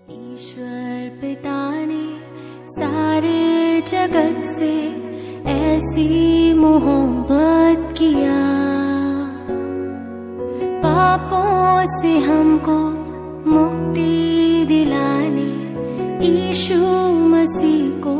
ईश्वर पिता ने सारे जगत से ऐसी मोहब्बत किया, पापों से हमको मुक्ति दिलाने यीशु मसीह को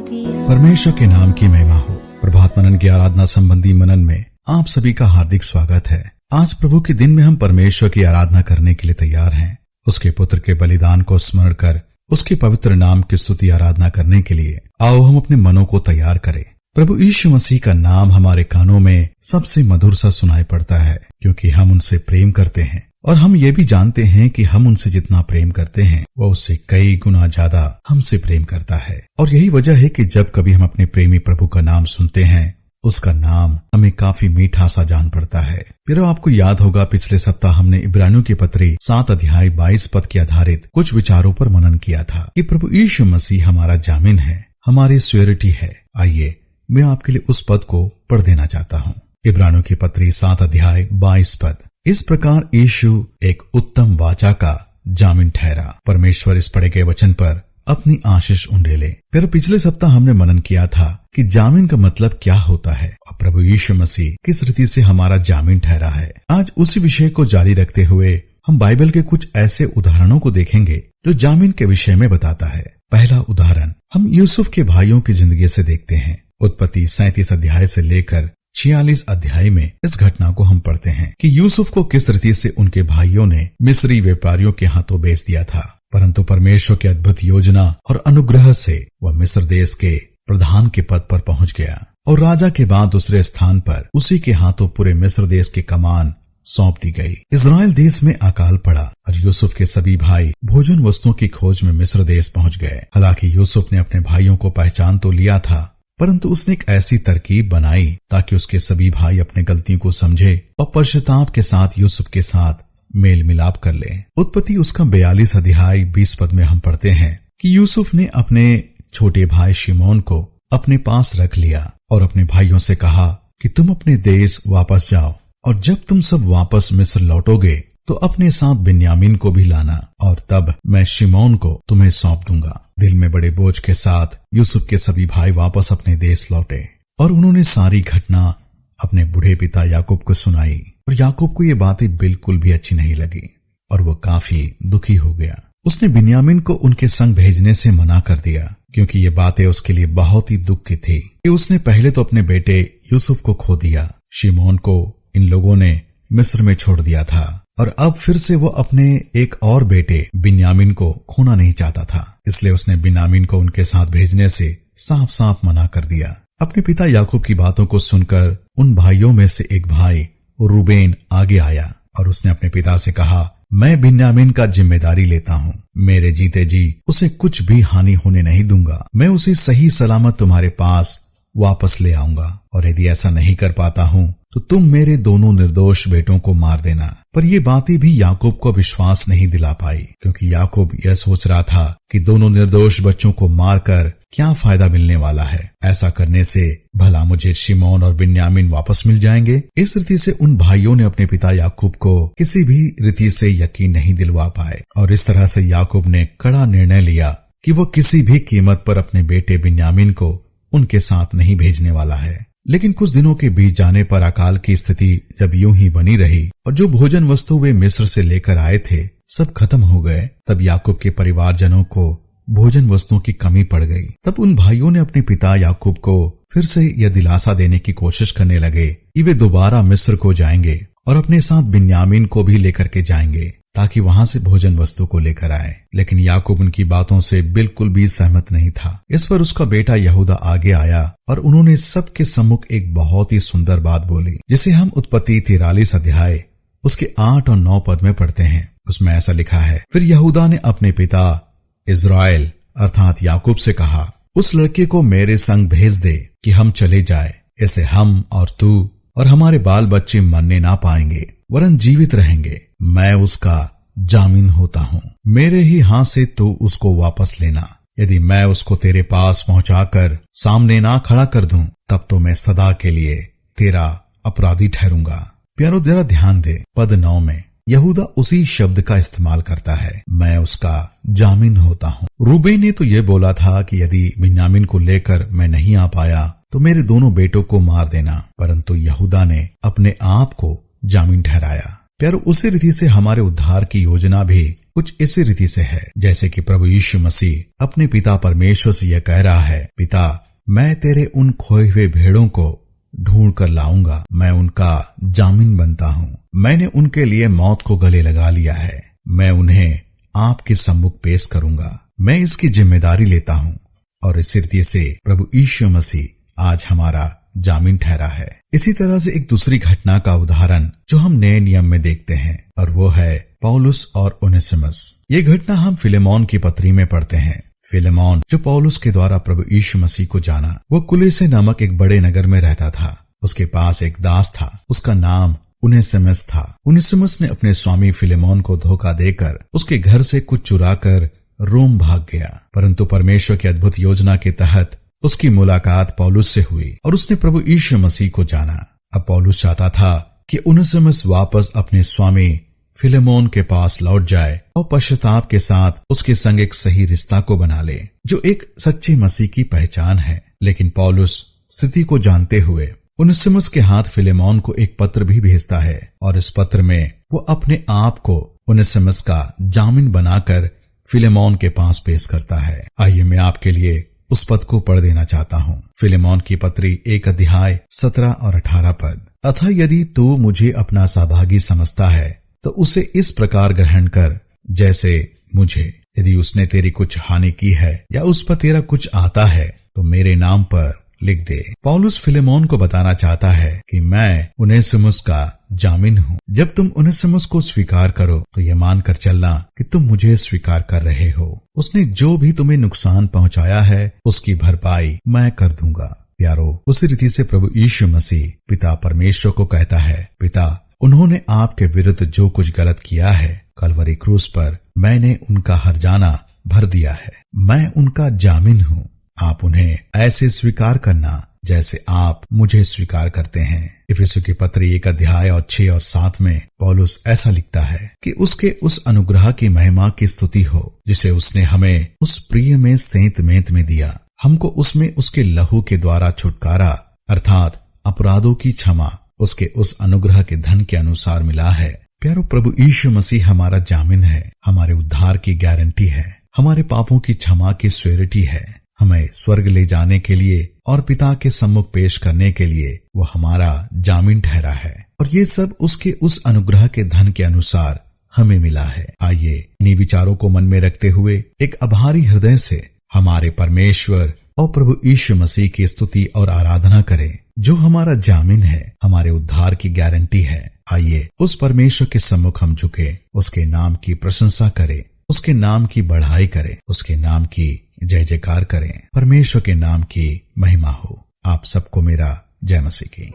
दिया। परमेश्वर के नाम की महिमा हो। प्रभात मनन की आराधना संबंधी मनन में आप सभी का हार्दिक स्वागत है। आज प्रभु के दिन में हम परमेश्वर की आराधना करने के लिए तैयार हैं। उसके पुत्र के बलिदान को स्मरण कर उसके पवित्र नाम की स्तुति आराधना करने के लिए आओ हम अपने मनों को तैयार करें। प्रभु यीशु मसीह का नाम हमारे कानों में सबसे मधुर सा सुनाई पड़ता है, क्योंकि हम उनसे प्रेम करते हैं और हम ये भी जानते हैं कि हम उनसे जितना प्रेम करते हैं वह उससे कई गुना ज्यादा हमसे प्रेम करता है। और यही वजह है कि जब कभी हम अपने प्रेमी प्रभु का नाम सुनते हैं, उसका नाम हमें काफी मीठा सा जान पड़ता है। फिर आपको याद होगा पिछले सप्ताह हमने इब्रानियों की पत्री 7 अध्याय 22 पद के आधारित कुछ विचारों पर मनन किया था कि प्रभु यीशु मसीह हमारा जामिन है, हमारी श्योरिटी है। आइए मैं आपके लिए उस पद को पढ़ देना चाहता हूँ। इब्रानियों की पत्री 7 अध्याय 22 पद। इस प्रकार यीशु एक उत्तम वाचा का जामिन ठहरा, परमेश्वर इस पढ़े गए वचन पर अपनी आशीष उंडेले। फिर पिछले सप्ताह हमने मनन किया था कि जामीन का मतलब क्या होता है और प्रभु यीशु मसीह किस रीति से हमारा जामीन ठहरा है। आज उसी विषय को जारी रखते हुए हम बाइबल के कुछ ऐसे उदाहरणों को देखेंगे जो जामीन के विषय में बताता है। पहला उदाहरण हम यूसुफ के भाइयों की जिंदगी से देखते हैं। उत्पत्ति 37 अध्याय से लेकर 46 अध्याय में इस घटना को हम पढ़ते हैं कि यूसुफ को किस रीति से उनके भाइयों ने मिस्री व्यापारियों के हाथों बेच दिया था, परंतु परमेश्वर की अद्भुत योजना और अनुग्रह से वह मिस्र देश के प्रधान के पद पर पहुंच गया और राजा के बाद दूसरे स्थान पर उसी के हाथों पूरे मिस्र देश की कमान सौंप दी गई। इजराइल देश में अकाल पड़ा और यूसुफ के सभी भाई भोजन वस्तुओं की खोज में मिस्र देश पहुंच गए। हालांकि यूसुफ ने अपने भाइयों को पहचान तो लिया था, परंतु उसने एक ऐसी तरकीब बनाई ताकि उसके सभी भाई अपने गलती को समझे और पश्चाताप के साथ यूसुफ के साथ मेल मिलाप कर ले। उत्पत्ति उसका 42 अध्याय 20 पद में हम पढ़ते हैं कि यूसुफ ने अपने छोटे भाई शिमोन को अपने पास रख लिया और अपने भाइयों से कहा कि तुम अपने देश वापस जाओ और जब तुम सब वापस मिस्र लौटोगे तो अपने साथ बिन्यामीन को भी लाना और तब मैं शिमोन को तुम्हें सौंप दूंगा। दिल में बड़े बोझ के साथ यूसुफ के सभी भाई वापस अपने देश लौटे और उन्होंने सारी घटना अपने बूढ़े पिता याकूब को सुनाई और याकूब को ये बातें बिल्कुल भी अच्छी नहीं लगी और वो काफी दुखी हो गया। उसने बिन्यामीन को उनके संग भेजने से मना कर दिया, क्योंकि ये बातें उसके लिए बहुत ही दुख की थी कि उसने पहले तो अपने बेटे यूसुफ को खो दिया, शिमोन को इन लोगों ने मिस्र में छोड़ दिया था और अब फिर से वो अपने एक और बेटे बिन्यामीन को खोना नहीं चाहता था। इसलिए उसने बिन्यामीन को उनके साथ भेजने से साफ साफ मना कर दिया। अपने पिता याकूब की बातों को सुनकर उन भाइयों में से एक भाई रूबेन आगे आया और उसने अपने पिता से कहा, मैं बिन्यामीन का जिम्मेदारी लेता हूँ, मेरे जीते जी उसे कुछ भी हानि होने नहीं दूंगा। मैं उसे सही सलामत तुम्हारे पास वापस ले आऊंगा और यदि ऐसा नहीं कर पाता हूँ तो तुम मेरे दोनों निर्दोष बेटों को मार देना। पर ये बातें भी याकूब को विश्वास नहीं दिला पाई, क्योंकि याकूब यह सोच रहा था कि दोनों निर्दोष बच्चों को मारकर क्या फायदा मिलने वाला है। ऐसा करने से भला मुझे शिमोन और बिन्यामीन वापस मिल जाएंगे। इस रीति से उन भाइयों ने अपने पिता याकूब को किसी भी रीति से यकीन नहीं दिलवा पाए और इस तरह से याकूब ने कड़ा निर्णय लिया कि वो किसी भी कीमत पर अपने बेटे बिन्यामीन को उनके साथ नहीं भेजने वाला है। लेकिन कुछ दिनों के बीत जाने पर अकाल की स्थिति जब यूं ही बनी रही और जो भोजन वस्तु वे मिस्र से लेकर आए थे सब खत्म हो गए, तब याकूब के परिवारजनों को भोजन वस्तुओं की कमी पड़ गई। तब उन भाइयों ने अपने पिता याकूब को फिर से यह दिलासा देने की कोशिश करने लगे कि वे दोबारा मिस्र को जाएंगे और अपने साथ बिन्यामीन को भी लेकर के जाएंगे ताकि वहां से भोजन वस्तु को लेकर आए। लेकिन याकूब उनकी बातों से बिल्कुल भी सहमत नहीं था। इस पर उसका बेटा यहूदा आगे आया और उन्होंने सबके सम्मुख एक बहुत ही सुंदर बात बोली, जिसे हम उत्पत्ति 43 अध्याय उसके 8 और 9 पद में पढ़ते हैं। उसमें ऐसा लिखा है, फिर यहूदा ने अपने पिता इज़राइल अर्थात याकूब से कहा, उस लड़के को मेरे संग भेज दे कि हम चले जाए। ऐसे हम और तू और हमारे बाल बच्चे मरने ना पाएंगे वरन जीवित रहेंगे। मैं उसका जामीन होता हूँ, मेरे ही हाथ से तू उसको वापस लेना। यदि मैं उसको तेरे पास पहुंचाकर सामने ना खड़ा कर दूं, तब तो मैं सदा के लिए तेरा अपराधी ठहरूंगा। प्यारो जरा ध्यान दे, पद 9 में यहूदा उसी शब्द का इस्तेमाल करता है, मैं उसका जामिन होता हूँ। रूबेन ने तो ये बोला था कि यदि बिन्यामीन को लेकर मैं नहीं आ पाया तो मेरे दोनों बेटों को मार देना, परंतु यहूदा ने अपने आप को जामिन ठहराया। प्यारो, उसी रीति से हमारे उद्धार की योजना भी कुछ इसी रीति से है, जैसे कि प्रभु यीशु मसीह अपने पिता परमेश्वर से यह कह रहा है, पिता मैं तेरे उन खोए हुए भेड़ों को ढूंढ कर लाऊंगा, मैं उनका जामिन बनता हूँ। मैंने उनके लिए मौत को गले लगा लिया है, मैं उन्हें आपके सम्मुख पेश करूंगा, मैं इसकी जिम्मेदारी लेता हूँ। और इस रीति से प्रभु यीशु मसीह आज हमारा जामिन ठहरा है। इसी तरह से एक दूसरी घटना का उदाहरण जो हम नए नियम में देखते हैं, और वो है पौलुस और ओनेसिमस। ये घटना हम फिलेमोन की पत्री में पढ़ते हैं। फिलेमोन जो पौलुस के द्वारा प्रभु यीशु मसीह को जाना, वो कुलेसे नामक एक बड़े नगर में रहता था। उसके पास एक दास था, उसका नाम ओनेसिमस था। ओनेसिमस ने अपने स्वामी फिलेमोन को धोखा देकर उसके घर से कुछ चुरा कर रोम भाग गया, परंतु परमेश्वर की अद्भुत योजना के तहत उसकी मुलाकात पौलुस से हुई और उसने प्रभु यीशु मसीह को जाना। अब पौलुस चाहता था कि ओनेसिमस वापस अपने स्वामी फिलेमोन के पास लौट जाए और पश्चाताप के साथ उसके संग एक सही रिश्ता को बना ले, जो एक सच्चे मसीह की पहचान है। लेकिन पौलुस स्थिति को जानते हुए ओनेसिमस के हाथ फिलेमोन को एक पत्र भी भेजता है, और इस पत्र में वो अपने आप को ओनेसिमस का जामिन बनाकर फिलेमोन के पास पेश करता है। आइए मैं आपके लिए उस पद को पढ़ देना चाहता हूँ। फिलेमोन की पत्री 1 अध्याय 17 और 18 पद। अतः यदि तू मुझे अपना सहभागी समझता है तो उसे इस प्रकार ग्रहण कर जैसे मुझे। यदि उसने तेरी कुछ हानि की है या उस पर तेरा कुछ आता है तो मेरे नाम पर लिख दे। पौलुस फिलेमोन को बताना चाहता है कि मैं ओनेसिमस का जामिन हूँ। जब तुम ओनेसिमस को स्वीकार करो तो ये मानकर चलना कि तुम मुझे स्वीकार कर रहे हो। उसने जो भी तुम्हें नुकसान पहुंचाया है उसकी भरपाई मैं कर दूंगा। प्यारो, उसी रीति से प्रभु यीशु मसीह पिता परमेश्वर को कहता है, पिता उन्होंने आपके विरुद्ध जो कुछ गलत किया है कलवरी क्रूस पर मैंने उनका हर्जाना भर दिया है, मैं उनका जामिन हूँ। आप उन्हें ऐसे स्वीकार करना जैसे आप मुझे स्वीकार करते हैं। इफिसियों की पत्री 1 अध्याय और 6 और 7 में पौलुस ऐसा लिखता है कि उसके उस अनुग्रह की महिमा की स्तुति हो जिसे उसने हमें उस प्रिय में सेंत मेंत में दिया। हमको उसमें उसके लहू के द्वारा छुटकारा अर्थात अपराधों की क्षमा उसके उस अनुग्रह के धन के अनुसार मिला है। प्यारो, प्रभु यीशु मसीह हमारा जामिन है, हमारे उद्धार की गारंटी है, हमारे पापों की क्षमा की श्योरिटी है। हमें स्वर्ग ले जाने के लिए और पिता के सम्मुख पेश करने के लिए वो हमारा जामिन ठहरा है, और ये सब उसके उस अनुग्रह के धन के अनुसार हमें मिला है। आइए इन्हीं विचारों को मन में रखते हुए एक आभारी हृदय से हमारे परमेश्वर और प्रभु यीशु मसीह की स्तुति और आराधना करें, जो हमारा जामिन है, हमारे उद्धार की गारंटी है। आइए उस परमेश्वर के सम्मुख हम झुके, उसके नाम की प्रशंसा करें, उसके नाम की बढ़ाई करें, उसके नाम की जय जयकार करें। परमेश्वर के नाम की महिमा हो। आप सबको मेरा जय मसीह की।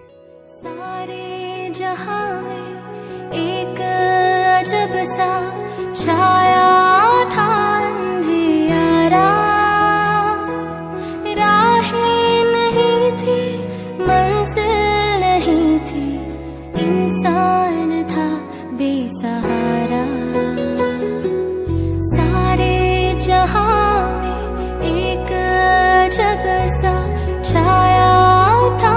सारे जहां में एक अजब सा छाया था अंधियारा, राहें नहीं थी, मंजिल नहीं थी, इंसान था बेसहारा। सारे जहां में एक अजब सा छाया था